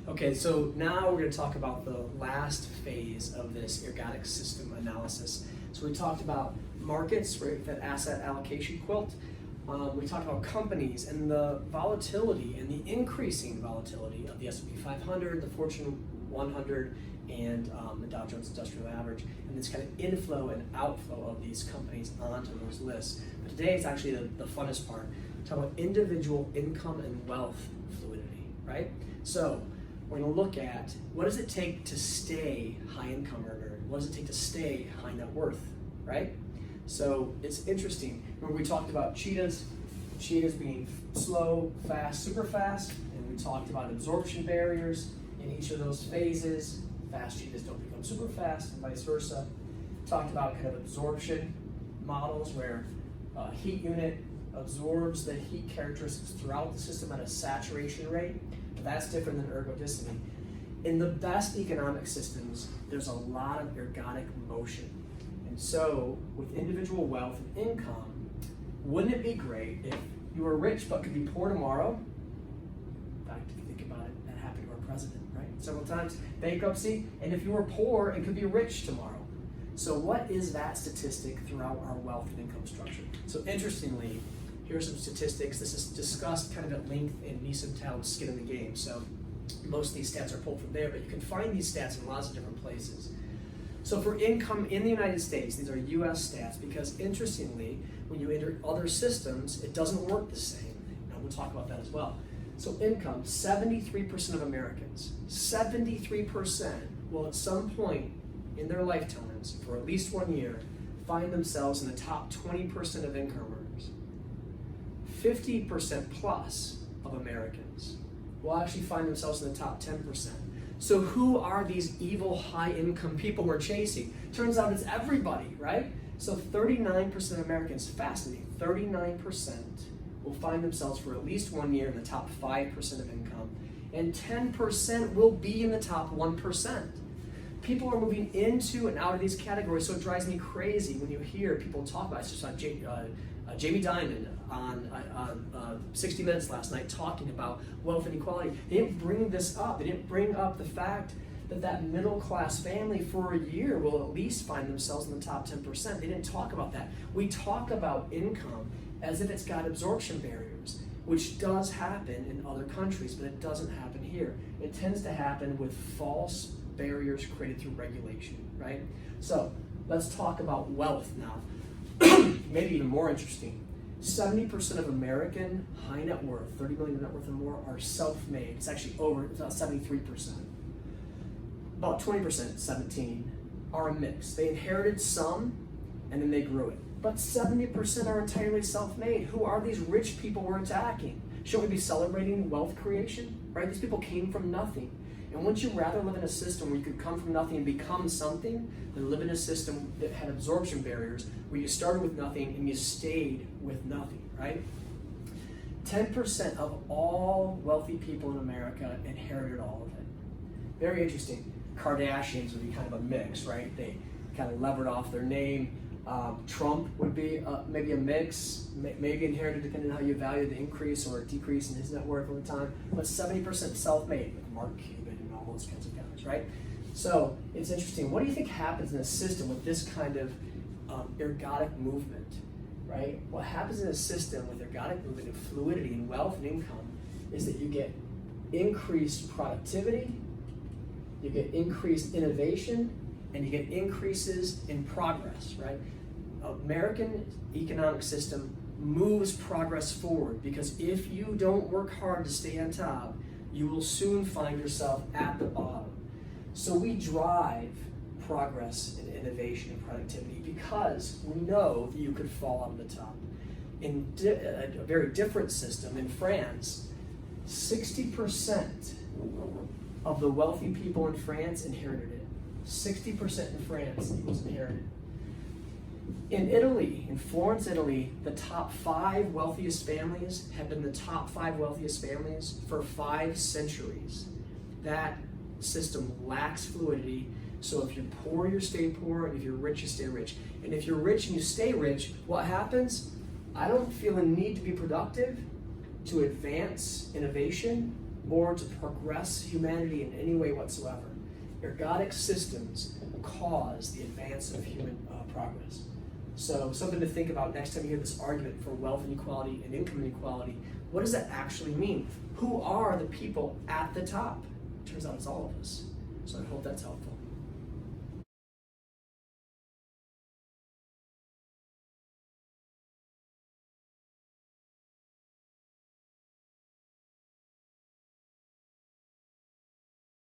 Okay, so now we're going to talk about the last phase of this ergodic system analysis. So we talked about markets, right, that asset allocation quilt. We talked about companies and the volatility and the increasing volatility of the S&P 500, the Fortune 100, and the Dow Jones Industrial Average, and this kind of inflow and outflow of these companies onto those lists. But today it's actually the funnest part. We're talking about individual income and wealth fluidity, right? So we're going to look at what does it take to stay high income earner? What does it take to stay high net worth, right? So it's interesting. Remember we talked about cheetahs being slow, fast, super fast, and we talked about absorption barriers in each of those phases. Fast cheetahs don't become super fast and vice versa. Talked about kind of absorption models where a heat unit absorbs the heat characteristics throughout the system at a saturation rate. That's different than ergodicity. In the best economic systems, there's a lot of ergodic motion. And so with individual wealth and income, wouldn't it be great if you were rich but could be poor tomorrow? In fact, if you think about it, that happened to our president, right? Several times, bankruptcy, and if you were poor and could be rich tomorrow. So what is that statistic throughout our wealth and income structure? So interestingly, here are some statistics. This is discussed kind of at length in Nissim Taleb's Skin in the Game. So most of these stats are pulled from there, but you can find these stats in lots of different places. So for income in the United States, these are US stats, because interestingly, when you enter other systems, it doesn't work the same. And we'll talk about that as well. So income, 73% of Americans, 73% will at some point in their lifetimes, for at least 1 year, find themselves in the top 20% of income earners. 50% plus of Americans will actually find themselves in the top 10%. So who are these evil high-income people we're chasing? Turns out it's everybody, right? So 39% of Americans, fascinating, 39% will find themselves for at least 1 year in the top 5% of income, and 10% will be in the top 1%. People are moving into and out of these categories, so it drives me crazy when you hear people talk about it. I just saw Jamie Dimon on 60 Minutes last night talking about wealth inequality. They didn't bring this up. They didn't bring up the fact that middle class family for a year will at least find themselves in the top 10%. They didn't talk about that. We talk about income as if it's got absorption barriers, which does happen in other countries, but it doesn't happen here. It tends to happen with false barriers created through regulation, right? So let's talk about wealth now. Maybe even more interesting. 70% of American high net worth, 30 million net worth or more, are self-made. It's actually it's about 73%. About 20%, 17, are a mix. They inherited some, and then they grew it. But 70% are entirely self-made. Who are these rich people we're attacking? Shouldn't we be celebrating wealth creation? Right? These people came from nothing. And wouldn't you rather live in a system where you could come from nothing and become something than live in a system that had absorption barriers where you started with nothing and you stayed with nothing, right? 10% of all wealthy people in America inherited all of it. Very interesting. Kardashians would be kind of a mix, right? They kind of levered off their name. Trump would be maybe a mix, maybe inherited depending on how you value the increase or decrease in his net worth over time, but 70% self-made, like Mark Cuban and all those kinds of guys, right? So it's interesting. What do you think happens in a system with this kind of ergodic movement, right? What happens in a system with ergodic movement and fluidity and wealth and income is that you get increased productivity, you get increased innovation, and you get increases in progress, right? American economic system moves progress forward because if you don't work hard to stay on top, you will soon find yourself at the bottom. So we drive progress and innovation and productivity because we know that you could fall out of the top. In a very different system in France, 60% of the wealthy people in France inherited it. 60% in France was inherited. In Italy, in Florence, Italy, the top 5 wealthiest families have been the top 5 wealthiest families for 5 centuries. That system lacks fluidity, so if you're poor, you stay poor, and if you're rich, you stay rich. And if you're rich and you stay rich, what happens? I don't feel a need to be productive, to advance innovation, or to progress humanity in any way whatsoever. Ergodic systems cause the advance of human progress. So something to think about next time you hear this argument for wealth inequality and income inequality. What does that actually mean? Who are the people at the top? Turns out it's all of us. So I hope that's helpful.